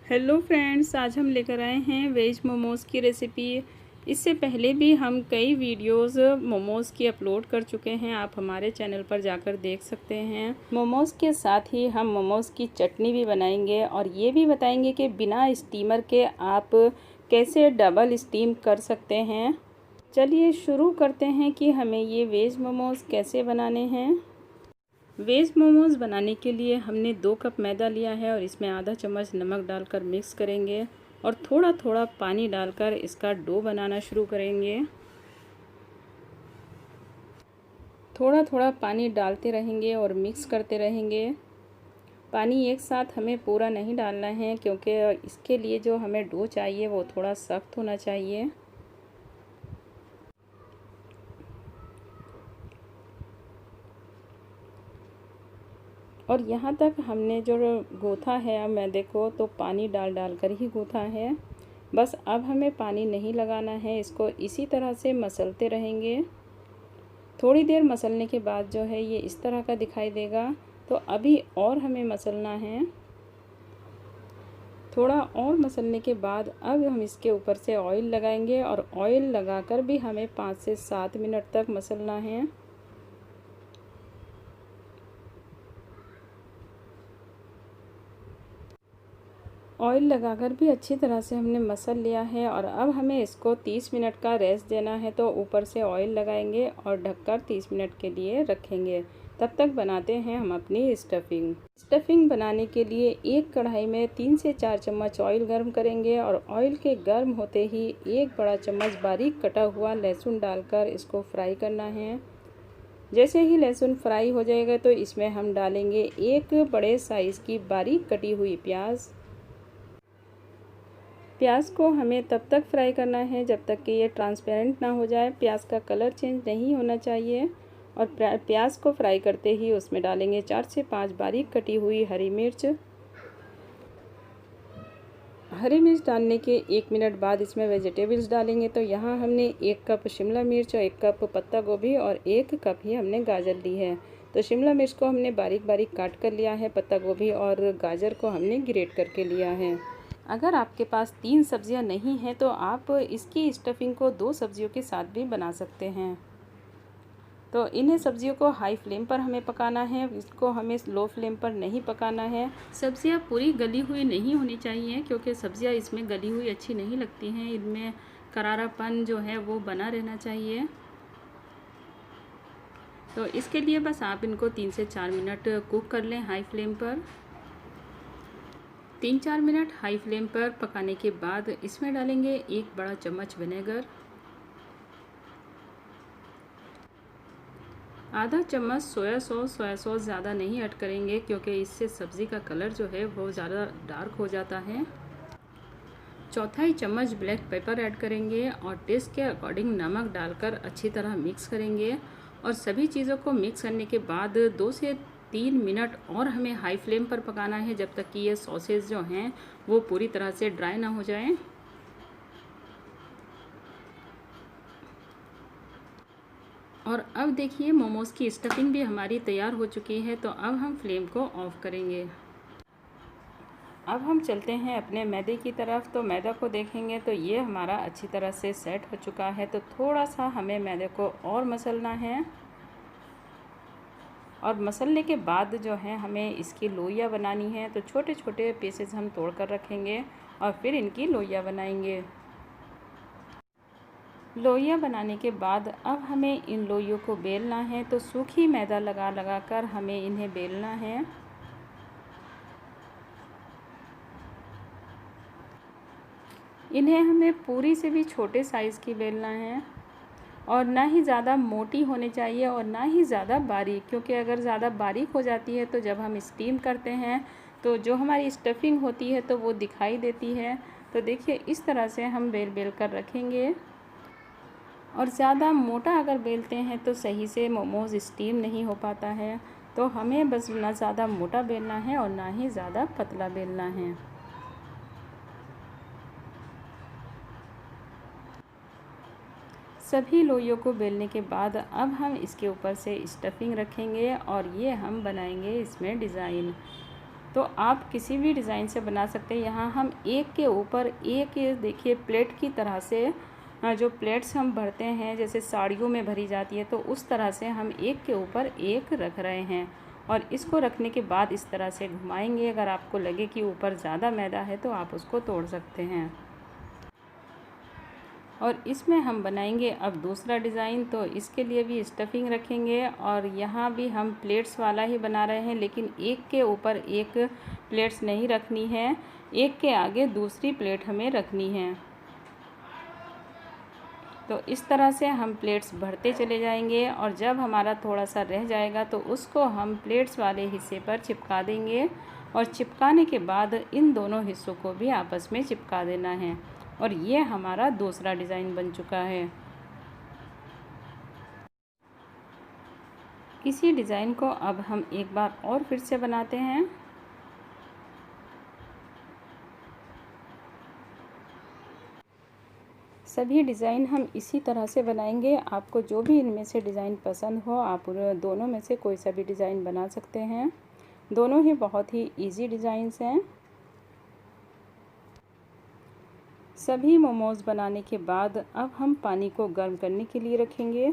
Hello friends, आज हम लेकर आए हैं वेज मोमोज़ की रेसिपी। इससे पहले भी हम कई वीडियोस मोमोज़ की अपलोड कर चुके हैं, आप हमारे चैनल पर जाकर देख सकते हैं। मोमोज़ के साथ ही हम मोमोज़ की चटनी भी बनाएंगे और ये भी बताएंगे कि बिना स्टीमर के आप कैसे डबल स्टीम कर सकते हैं। चलिए शुरू करते हैं कि हमें ये वेज मोमोज़ कैसे बनाने हैं। वेज मोमोज़ बनाने के लिए हमने 2 कप मैदा लिया है और इसमें आधा चम्मच नमक डालकर मिक्स करेंगे और थोड़ा थोड़ा पानी डालकर इसका डो बनाना शुरू करेंगे। थोड़ा थोड़ा पानी डालते रहेंगे और मिक्स करते रहेंगे। पानी एक साथ हमें पूरा नहीं डालना है क्योंकि इसके लिए जो हमें डो चाहिए वो थोड़ा सख्त होना चाहिए। और यहाँ तक हमने जो गूँथा है मैदे को तो पानी डाल डाल कर ही गूँथा है। बस अब हमें पानी नहीं लगाना है, इसको इसी तरह से मसलते रहेंगे। थोड़ी देर मसलने के बाद जो है ये इस तरह का दिखाई देगा। तो अभी और हमें मसलना है। थोड़ा और मसलने के बाद अब हम इसके ऊपर से ऑयल लगाएंगे और ऑयल लगाकर भी हमें 5 से 7 मिनट तक मसलना है। ऑयल लगाकर भी अच्छी तरह से हमने मसल लिया है और अब हमें इसको 30 मिनट का रेस्ट देना है। तो ऊपर से ऑयल लगाएंगे और ढककर 30 मिनट के लिए रखेंगे। तब तक बनाते हैं हम अपनी स्टफिंग बनाने के लिए एक कढ़ाई में 3 से 4 चम्मच ऑयल गर्म करेंगे और ऑयल के गर्म होते ही 1 बड़ा चम्मच बारीक कटा हुआ लहसुन डालकर इसको फ्राई करना है। जैसे ही लहसुन फ्राई हो जाएगा तो इसमें हम डालेंगे 1 बड़े साइज़ की बारीक कटी हुई प्याज को हमें तब तक फ्राई करना है जब तक कि ये ट्रांसपेरेंट ना हो जाए। प्याज का कलर चेंज नहीं होना चाहिए और प्याज को फ्राई करते ही उसमें डालेंगे 4 से 5 बारीक कटी हुई हरी मिर्च। हरी मिर्च डालने के 1 मिनट बाद इसमें वेजिटेबल्स डालेंगे। तो यहाँ हमने 1 कप शिमला मिर्च और 1 कप पत्ता गोभी और 1 कप ही हमने गाजर ली है। तो शिमला मिर्च को हमने बारीक बारीक काट कर लिया है, पत्ता गोभी और गाजर को हमने ग्रेट करके लिया है। अगर आपके पास 3 सब्जियां नहीं हैं तो आप इसकी स्टफिंग को 2 सब्जियों के साथ भी बना सकते हैं। तो इन्हें सब्जियों को हाई फ्लेम पर हमें पकाना है, इसको हमें लो फ्लेम पर नहीं पकाना है। सब्जियां पूरी गली हुई नहीं होनी चाहिए क्योंकि सब्जियां इसमें गली हुई अच्छी नहीं लगती हैं, इनमें करारापन जो है वो बना रहना चाहिए। तो इसके लिए बस आप इनको 3 से 4 मिनट कुक कर लें हाई फ्लेम पर। 3-4 मिनट हाई फ्लेम पर पकाने के बाद इसमें डालेंगे 1 बड़ा चम्मच विनेगर, आधा चम्मच सोया सॉस ज़्यादा नहीं ऐड करेंगे क्योंकि इससे सब्ज़ी का कलर जो है वो ज़्यादा डार्क हो जाता है। चौथाई चम्मच ब्लैक पेपर ऐड करेंगे और टेस्ट के अकॉर्डिंग नमक डालकर अच्छी तरह मिक्स करेंगे। और सभी चीज़ों को मिक्स करने के बाद 2 से 3 मिनट और हमें हाई फ्लेम पर पकाना है जब तक कि ये सॉसेज जो हैं वो पूरी तरह से ड्राई ना हो जाएं। और अब देखिए मोमोज़ की स्टफिंग भी हमारी तैयार हो चुकी है। तो अब हम फ्लेम को ऑफ करेंगे। अब हम चलते हैं अपने मैदे की तरफ। तो मैदा को देखेंगे तो ये हमारा अच्छी तरह से सेट हो चुका है। तो थोड़ा सा हमें मैदे को और मसलना है और मसलने के बाद जो है हमें इसकी लोइयाँ बनानी है। तो छोटे छोटे पीसेस हम तोड़ कर रखेंगे और फिर इनकी लोइयाँ बनाएंगे। लोइयाँ बनाने के बाद अब हमें इन लोइयों को बेलना है। तो सूखी मैदा लगा लगा कर हमें इन्हें बेलना है। इन्हें हमें पूरी से भी छोटे साइज़ की बेलना है और ना ही ज़्यादा मोटी होनी चाहिए और ना ही ज़्यादा बारीक, क्योंकि अगर ज़्यादा बारीक हो जाती है तो जब हम स्टीम करते हैं तो जो हमारी स्टफिंग होती है तो वो दिखाई देती है। तो देखिए इस तरह से हम बेल बेल कर रखेंगे। और ज़्यादा मोटा अगर बेलते हैं तो सही से मोमोज़ स्टीम नहीं हो पाता है। तो हमें बस ना ज़्यादा मोटा बेलना है और ना ही ज़्यादा पतला बेलना है। सभी लोइयों को बेलने के बाद अब हम इसके ऊपर से स्टफिंग रखेंगे और ये हम बनाएंगे इसमें डिज़ाइन। तो आप किसी भी डिज़ाइन से बना सकते हैं। यहाँ हम एक के ऊपर एक, देखिए प्लेट की तरह से जो प्लेट्स हम भरते हैं जैसे साड़ियों में भरी जाती है, तो उस तरह से हम एक के ऊपर एक रख रहे हैं। और इसको रखने के बाद इस तरह से घुमाएंगे। अगर आपको लगे कि ऊपर ज़्यादा मैदा है तो आप उसको तोड़ सकते हैं। और इसमें हम बनाएंगे अब दूसरा डिज़ाइन। तो इसके लिए भी स्टफिंग रखेंगे और यहाँ भी हम प्लेट्स वाला ही बना रहे हैं, लेकिन एक के ऊपर एक प्लेट्स नहीं रखनी है, एक के आगे दूसरी प्लेट हमें रखनी है। तो इस तरह से हम प्लेट्स भरते चले जाएंगे और जब हमारा थोड़ा सा रह जाएगा तो उसको हम प्लेट्स वाले हिस्से पर चिपका देंगे। और चिपकाने के बाद इन दोनों हिस्सों को भी आपस में चिपका देना है। और ये हमारा दूसरा डिज़ाइन बन चुका है। इसी डिज़ाइन को अब हम एक बार और फिर से बनाते हैं। सभी डिज़ाइन हम इसी तरह से बनाएंगे। आपको जो भी इनमें से डिज़ाइन पसंद हो, आप दोनों में से कोई सा भी डिज़ाइन बना सकते हैं। दोनों ही बहुत ही इजी डिज़ाइंस हैं। सभी मोमोज़ बनाने के बाद अब हम पानी को गर्म करने के लिए रखेंगे।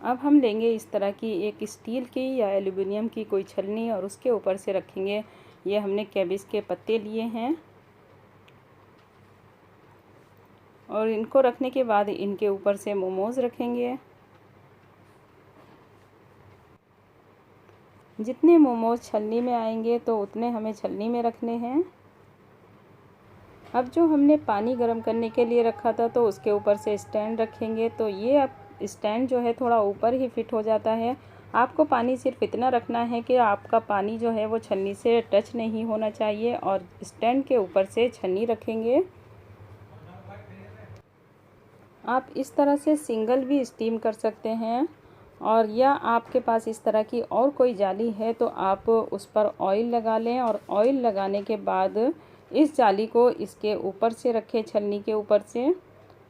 अब हम लेंगे इस तरह की एक स्टील की या एल्युमिनियम की कोई छलनी और उसके ऊपर से रखेंगे। ये हमने कैबेज के पत्ते लिए हैं और इनको रखने के बाद इनके ऊपर से मोमोज़ रखेंगे। जितने मोमोज़ छलनी में आएंगे तो उतने हमें छलनी में रखने हैं। अब जो हमने पानी गर्म करने के लिए रखा था तो उसके ऊपर से स्टैंड रखेंगे। तो ये अब स्टैंड जो है थोड़ा ऊपर ही फिट हो जाता है। आपको पानी सिर्फ इतना रखना है कि आपका पानी जो है वो छन्नी से टच नहीं होना चाहिए। और स्टैंड के ऊपर से छन्नी रखेंगे। आप इस तरह से सिंगल भी स्टीम कर सकते हैं, और या आपके पास इस तरह की और कोई जाली है तो आप उस पर ऑयल लगा लें। और ऑयल लगाने के बाद इस जाली को इसके ऊपर से रखें, छलनी के ऊपर से,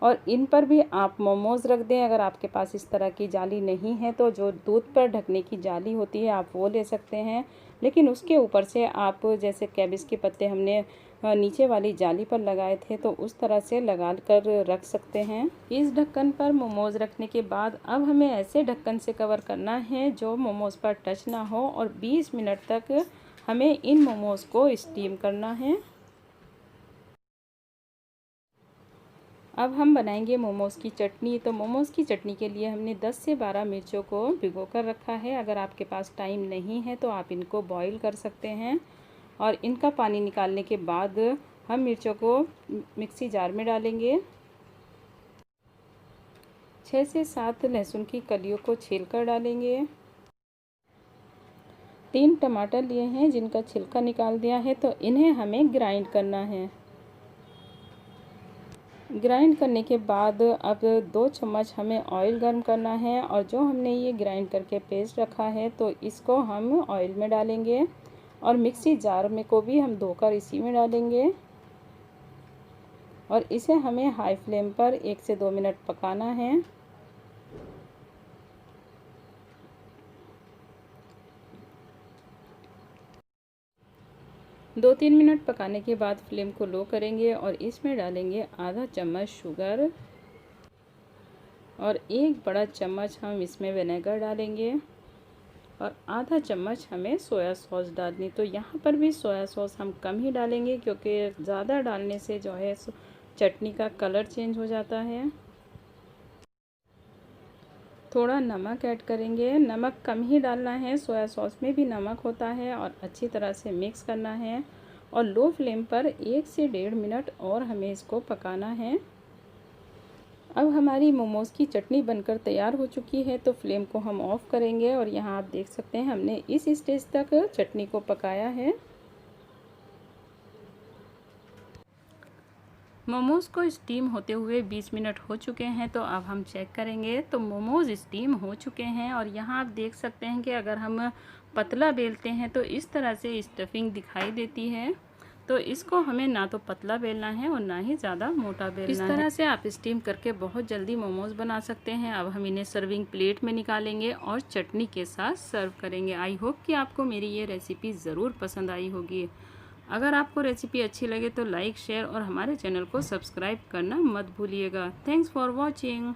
और इन पर भी आप मोमोज़ रख दें। अगर आपके पास इस तरह की जाली नहीं है तो जो दूध पर ढकने की जाली होती है आप वो ले सकते हैं, लेकिन उसके ऊपर से आप जैसे कैबेज के पत्ते हमने नीचे वाली जाली पर लगाए थे तो उस तरह से लगा कर रख सकते हैं। इस ढक्कन पर मोमोज़ रखने के बाद अब हमें ऐसे ढक्कन से कवर करना है जो मोमोज़ पर टच ना हो, और 20 मिनट तक हमें इन मोमोज़ को स्टीम करना है। अब हम बनाएंगे मोमोज़ की चटनी। तो मोमोज़ की चटनी के लिए हमने 10 से 12 मिर्चों को भिगो कर रखा है। अगर आपके पास टाइम नहीं है तो आप इनको बॉईल कर सकते हैं। और इनका पानी निकालने के बाद हम मिर्चों को मिक्सी जार में डालेंगे। 6 से 7 लहसुन की कलियों को छील कर डालेंगे। 3 टमाटर लिए हैं जिनका छिलका निकाल दिया है, तो इन्हें हमें ग्राइंड करना है। ग्राइंड करने के बाद अब 2 चम्मच हमें ऑयल गर्म करना है। और जो हमने ये ग्राइंड करके पेस्ट रखा है तो इसको हम ऑयल में डालेंगे। और मिक्सी जार में को भी हम धोकर इसी में डालेंगे। और इसे हमें हाई फ्लेम पर 1 से 2 मिनट पकाना है। दो 3 मिनट पकाने के बाद फ्लेम को लो करेंगे और इसमें डालेंगे आधा चम्मच शुगर और 1 बड़ा चम्मच हम इसमें विनेगर डालेंगे। और आधा चम्मच हमें सोया सॉस डालनी। तो यहाँ पर भी सोया सॉस हम कम ही डालेंगे क्योंकि ज़्यादा डालने से जो है चटनी का कलर चेंज हो जाता है। थोड़ा नमक ऐड करेंगे, नमक कम ही डालना है, सोया सॉस में भी नमक होता है। और अच्छी तरह से मिक्स करना है और लो फ्लेम पर 1 से 1.5 मिनट और हमें इसको पकाना है। अब हमारी मोमोज़ की चटनी बनकर तैयार हो चुकी है, तो फ्लेम को हम ऑफ़ करेंगे। और यहाँ आप देख सकते हैं हमने इस स्टेज तक चटनी को पकाया है। मोमोज़ को स्टीम होते हुए 20 मिनट हो चुके हैं, तो अब हम चेक करेंगे। तो मोमोज़ स्टीम हो चुके हैं और यहाँ आप देख सकते हैं कि अगर हम पतला बेलते हैं तो इस तरह से स्टफिंग दिखाई देती है। तो इसको हमें ना तो पतला बेलना है और ना ही ज़्यादा मोटा बेलना है। इस तरह से आप स्टीम करके बहुत जल्दी मोमोज़ बना सकते हैं। अब हम इन्हें सर्विंग प्लेट में निकालेंगे और चटनी के साथ सर्व करेंगे। आई होप कि आपको मेरी ये रेसिपी ज़रूर पसंद आई होगी। अगर आपको रेसिपी अच्छी लगे तो लाइक, शेयर और हमारे चैनल को सब्सक्राइब करना मत भूलिएगा। Thanks for watching.